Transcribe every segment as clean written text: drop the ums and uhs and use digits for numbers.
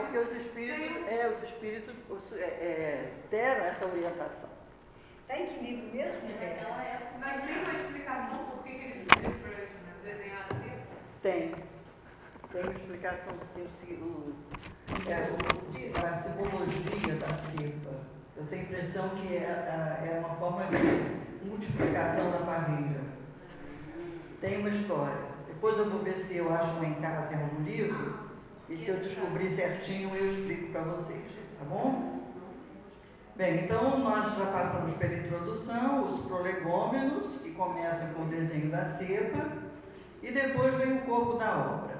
porque os espíritos deram essa orientação. Está em que livro mesmo? Mas tem uma explicação por que eles pediram para desenhar a cepa? Tem uma explicação sim, a simbologia da cepa. Eu tenho a impressão que é uma forma de multiplicação da parreira. Tem uma história. Depois eu vou ver se eu acho lá em casa em algum livro, e se eu descobrir certinho eu explico para vocês, tá bom? Bem, então nós já passamos pela introdução, os prolegômenos, que começam com o desenho da cepa, e depois vem o corpo da obra.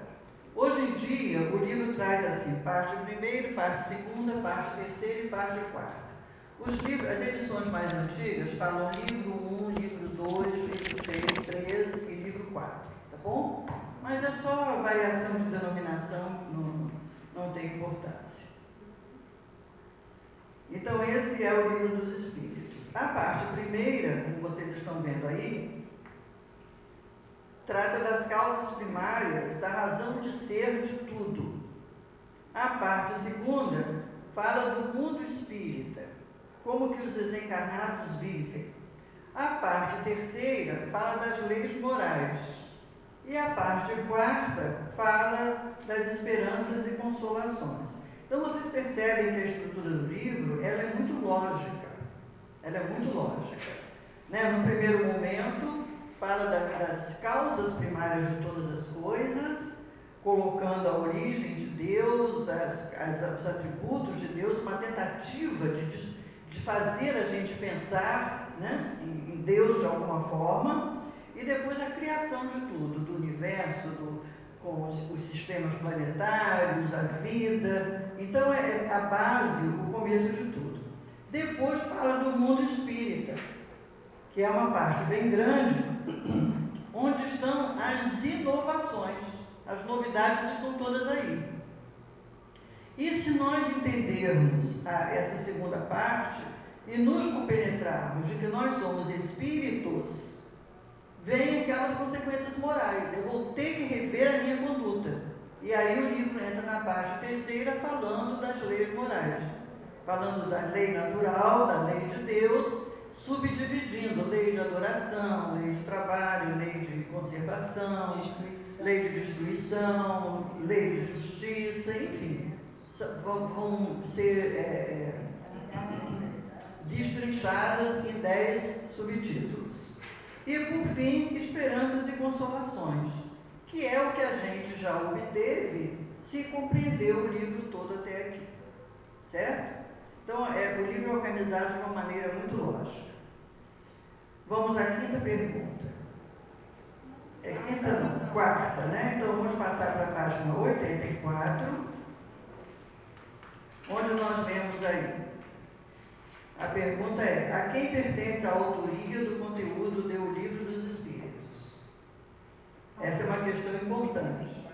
Hoje em dia, o livro traz assim, parte primeira, parte segunda, parte terceira e parte quarta. As edições mais antigas falam livro 1, livro 2, livro 3 e livro 4, tá bom? Mas é só variação de denominação, não tem importância. Então, esse é o livro dos Espíritos. A parte primeira, como vocês estão vendo aí, trata das causas primárias, da razão de ser de tudo. A parte segunda fala do mundo espírita, como que os desencarnados vivem. A parte terceira fala das leis morais. E a parte quarta fala das esperanças e consolações. Então, vocês percebem que a estrutura do livro ela é muito lógica. Ela é muito lógica. Né? No primeiro momento, fala das causas primárias de todas as coisas, colocando a origem de Deus, os atributos de Deus, uma tentativa de fazer a gente pensar, né, em Deus de alguma forma, e depois a criação de tudo, do universo, com os sistemas planetários, a vida. Então, é a base, o começo de tudo. Depois fala do mundo espírita, que é uma parte bem grande, onde estão as inovações. As novidades estão todas aí. E se nós entendermos essa segunda parte e nos compenetrarmos de que nós somos espíritos, vem aquelas consequências morais. Eu vou ter que rever a minha conduta. E aí o livro entra na parte terceira falando das leis morais. Falando da lei natural, da lei de Deus, subdividindo lei de adoração, lei de trabalho, lei de conservação, lei de destruição, lei de justiça, enfim. Vão ser destrinchadas em 10 subtítulos. E, por fim, esperanças e consolações, que é o que a gente já obteve se compreendeu o livro todo até aqui. Certo? Então, o livro é organizado de uma maneira muito lógica. Vamos à quinta pergunta. Quinta não, quarta, né? Então, vamos passar para a página 84, onde nós lemos aí. A pergunta é: a quem pertence a autoria do conteúdo do Livro dos Espíritos? Essa é uma questão importante.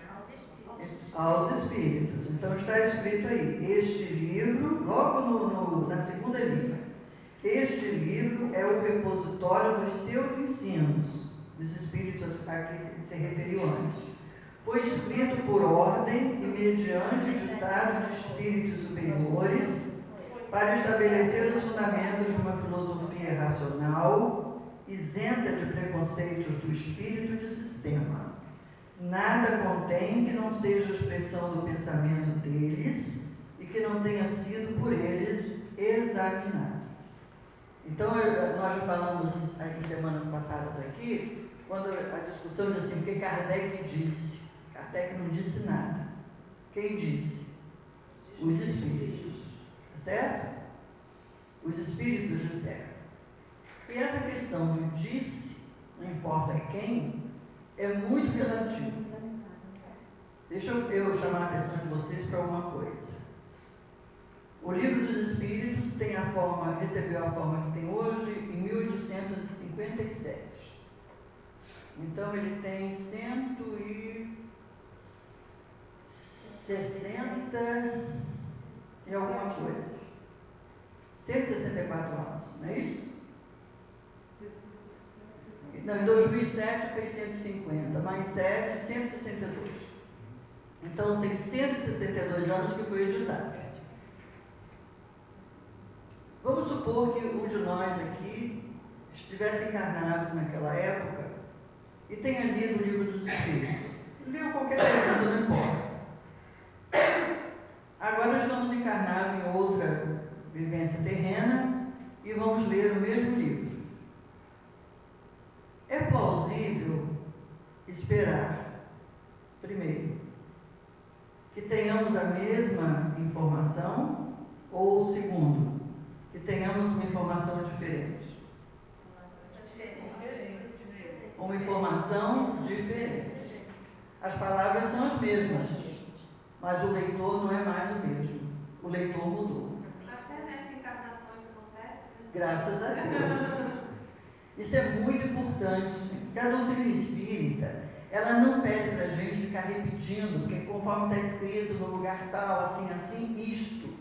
Aos Espíritos. Então, está escrito aí, este livro, logo na segunda linha, este livro é o repositório dos seus ensinos, dos Espíritos a que se referiu antes. Foi escrito por ordem e mediante ditado de espíritos superiores para estabelecer os fundamentos de uma filosofia racional, isenta de preconceitos do espírito de sistema. Nada contém que não seja expressão do pensamento deles e que não tenha sido por eles examinado. Então, nós já falamos em semanas passadas aqui, quando a discussão diz assim, o que Kardec disse. Kardec não disse nada. Quem disse? Os Espíritos. Tá certo? Os Espíritos disseram. E essa questão do disse, não importa quem, é muito relativa. Deixa eu chamar a atenção de vocês para uma coisa. O Livro dos Espíritos recebeu a forma que tem hoje em 1857. Então, ele tem 160 e alguma coisa. 164 anos, não é isso? Não, em 2007 fez 150, mais 7, 162. Então, tem 162 anos que foi editado. Vamos supor que um de nós aqui estivesse encarnado naquela época e tenha lido o Livro dos Espíritos. Leu qualquer pergunta, não importa. Agora estamos encarnados em outra vivência terrena e vamos ler o mesmo livro. É plausível esperar, primeiro, que tenhamos a mesma informação, ou segundo, que tenhamos uma informação diferente? Uma informação diferente. As palavras são as mesmas, mas o leitor não é mais o mesmo. O leitor mudou. Até nessa encarnação isso acontece, né? Graças a Deus. Isso é muito importante, gente, porque a doutrina espírita, ela não pede para a gente ficar repetindo, porque conforme está escrito no lugar tal, assim, isto.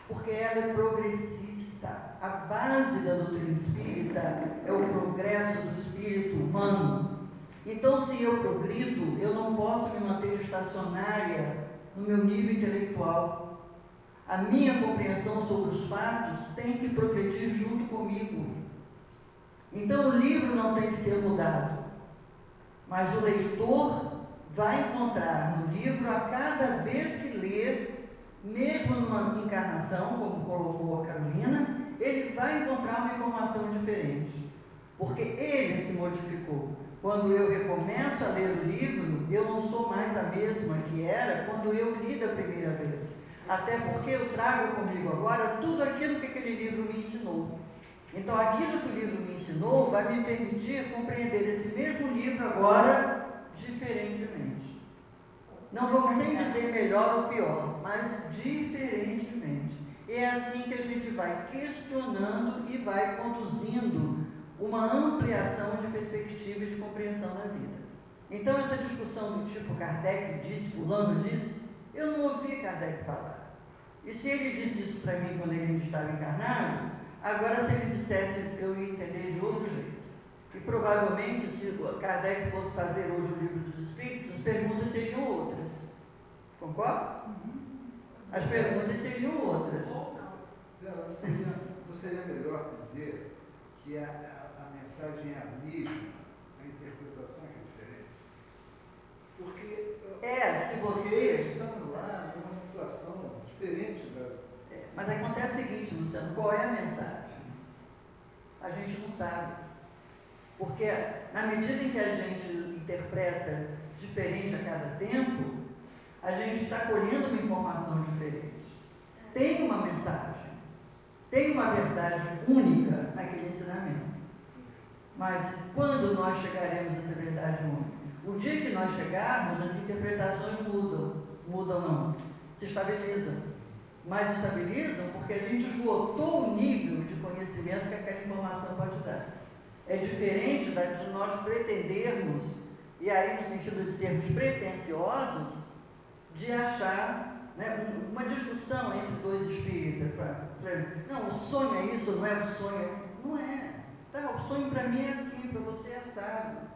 Porque ela é progressista. A base da doutrina espírita é o progresso do espírito humano. Então, se eu progrido, eu não posso me manter estacionária no meu nível intelectual. A minha compreensão sobre os fatos tem que progredir junto comigo. Então, o livro não tem que ser mudado, mas o leitor vai encontrar no livro, a cada vez que ler, mesmo numa encarnação, como colocou a Carolina, ele vai encontrar uma informação diferente, porque ele se modificou. Quando eu recomeço a ler o livro, eu não sou mais a mesma que era quando eu li da primeira vez. Até porque eu trago comigo agora tudo aquilo que aquele livro me ensinou. Então, aquilo que o livro me ensinou vai me permitir compreender esse mesmo livro agora diferentemente. Não vamos nem dizer melhor ou pior, mas diferentemente. É assim que a gente vai questionando e vai conduzindo uma ampliação de perspectiva e de compreensão da vida. Então, essa discussão do tipo Kardec disse, fulano disse, eu não ouvi Kardec falar. E se ele disse isso para mim quando ele estava encarnado, agora se ele dissesse, eu ia entender de outro jeito. E provavelmente, se Kardec fosse fazer hoje o Livro dos Espíritos, as perguntas seriam outras. Concorda? As perguntas seriam outras. Não seria melhor dizer que a mensagem é a mesma, a interpretação é diferente? Porque Porque estamos lá numa situação diferente da... Mas acontece o seguinte, Luciano, qual é a mensagem? A gente não sabe. Porque na medida em que a gente interpreta diferente a cada tempo, a gente está colhendo uma informação diferente. Tem uma mensagem, tem uma verdade única naquele ensinamento. Mas quando nós chegaremos a essa verdade única? O dia que nós chegarmos, as interpretações mudam. Mudam não, se estabilizam. Mas estabilizam porque a gente esgotou o nível de conhecimento que aquela informação pode dar. É diferente de nós pretendermos, e aí no sentido de sermos pretensiosos, de achar, né, uma discussão entre dois espíritas. Não, o sonho é isso, não é o sonho? Não é. Tá, o sonho para mim é assim, para você é assado.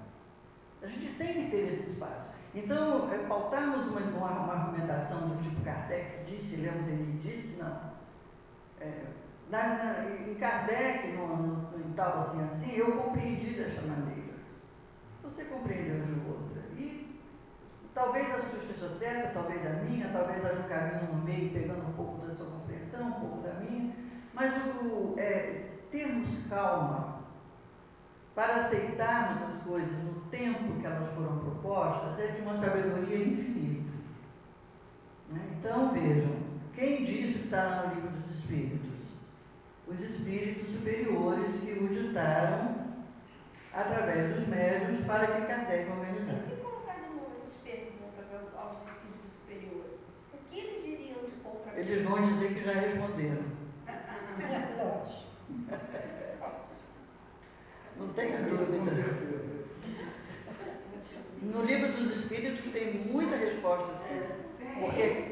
A gente tem que ter esse espaço. Então, pautarmos uma argumentação do tipo Kardec disse, Leon Denis disse, não. Em Kardec, não estava assim, eu compreendi desta maneira. Você compreendeu de outra. E talvez a sua esteja certa, talvez a minha, talvez haja um caminho no meio, pegando um pouco da sua compreensão, um pouco da minha. Mas termos calma para aceitarmos as coisas no tempo que elas foram propostas é de uma sabedoria infinita. Então, vejam, quem disse que está lá no Livro dos Espíritos? Os espíritos superiores que o ditaram através dos médiuns para que Kardec organizasse. E se colocar de novo essas perguntas aos espíritos superiores? O que eles diriam de contra? Eles vão dizer que já responderam. Não tenha dúvida. No Livro dos Espíritos tem muita resposta assim. Porque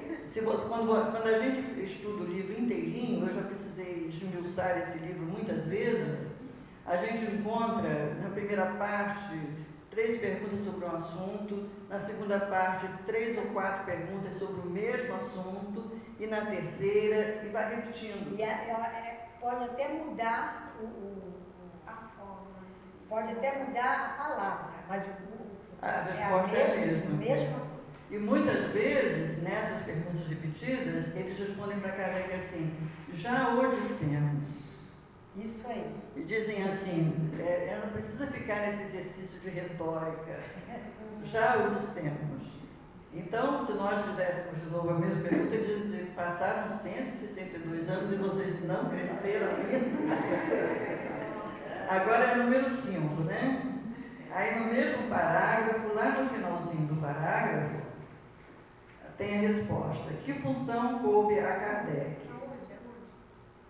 quando a gente estuda o livro inteirinho, eu já precisei esmiuçar esse livro muitas vezes, a gente encontra na primeira parte 3 perguntas sobre um assunto, na segunda parte 3 ou 4 perguntas sobre o mesmo assunto, e na terceira, e vai repetindo. Pode até mudar a forma, pode até mudar a palavra, mas A resposta é a mesma. mesma. E muitas vezes, nessas perguntas repetidas, eles respondem para Kardec assim: já o dissemos. Isso aí. E dizem assim, não precisa ficar nesse exercício de retórica, já o dissemos. Então, se nós fizéssemos de novo a mesma pergunta, eles dizer que passaram 162 anos e vocês não cresceram ainda. Agora é número 5, né? Aí no mesmo parágrafo, lá no finalzinho do parágrafo, tem a resposta. Que função coube a Kardec?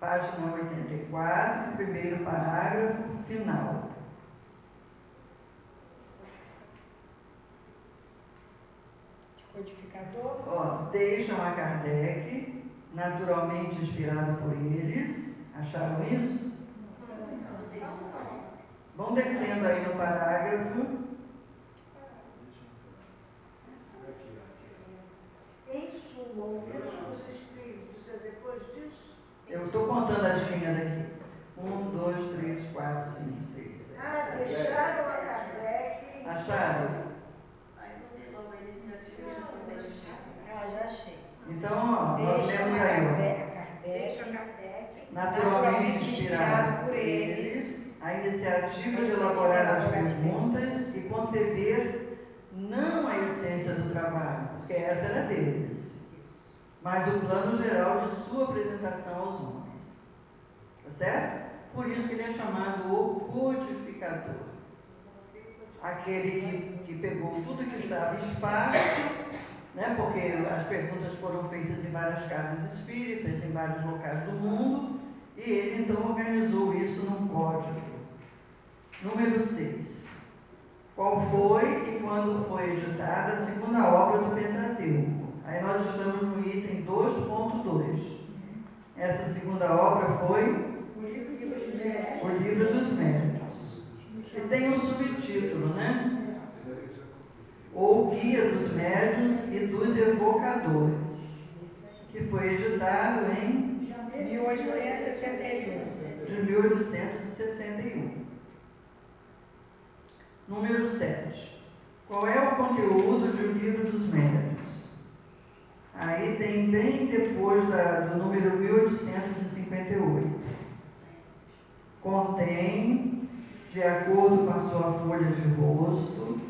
Página 84, primeiro parágrafo, final. Codificador. Deixam a Kardec, naturalmente inspirado por eles. Acharam isso? Vão descendo aí no parágrafo. Em suma, o livro dos Espíritos é depois disso? Eu estou contando as linhas aqui. 1, 2, 3, 4, 5, 6, 7. Deixaram a Kardec. Acharam? Já achei. Então, nós lemos aí, Deixa Kardec, naturalmente inspirado por eles, a iniciativa de elaborar as perguntas e conceber não a essência do trabalho, porque essa era deles, mas o plano geral de sua apresentação aos homens. Tá certo? Por isso que ele é chamado o codificador. Aquele que pegou tudo que estava espaço, né, porque as perguntas foram feitas em várias casas espíritas, em vários locais do mundo, e ele então organizou isso num código. Número 6. Qual foi e quando foi editada a segunda obra do Pentateuco? Aí nós estamos no item 2.2. Essa segunda obra foi o Livro dos Médiuns. E tem um subtítulo, né? Ou Guia dos Médiuns e dos Evocadores, que foi editado em 1861. Número 7. Qual é o conteúdo de O Livro dos Médiuns? Aí tem bem depois do número 1858. Contém, de acordo com a sua folha de rosto,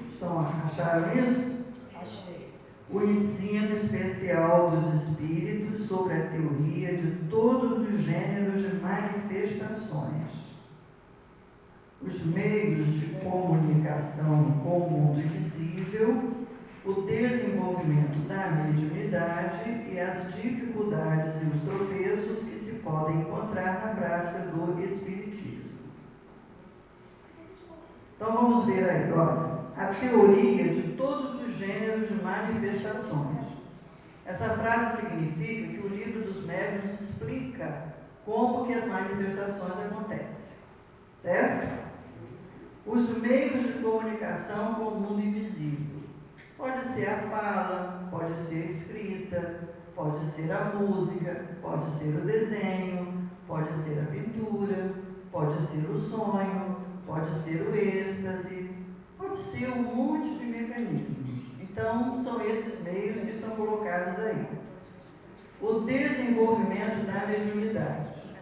acharam isso? Achei. O ensino especial dos espíritos sobre a teoria de todos os gêneros de manifestações, os meios de comunicação com o mundo invisível, o desenvolvimento da mediunidade e as dificuldades e os tropeços que se podem encontrar na prática do espiritismo. Então vamos ver aí, olha, a teoria de todos os gêneros de manifestações. Essa frase significa que o Livro dos Médiuns explica como que as manifestações acontecem, certo? Os meios de comunicação com o mundo invisível. Pode ser a fala, pode ser a escrita, pode ser a música, pode ser o desenho, pode ser a pintura, pode ser o sonho, pode ser o êxtase, pode ser um monte de mecanismos. Então, são esses meios que estão colocados aí. O desenvolvimento da mediunidade,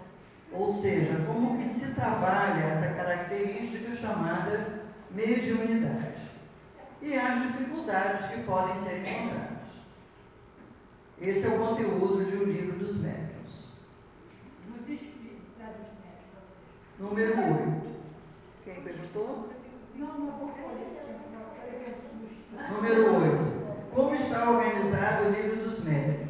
ou seja, como que se trabalha essa característica chamada mediunidade. E as dificuldades que podem ser encontradas. Esse é o conteúdo de O Livro dos Médiuns. Número 8. Quem perguntou? Número 8. Como está organizado o Livro dos Médiuns?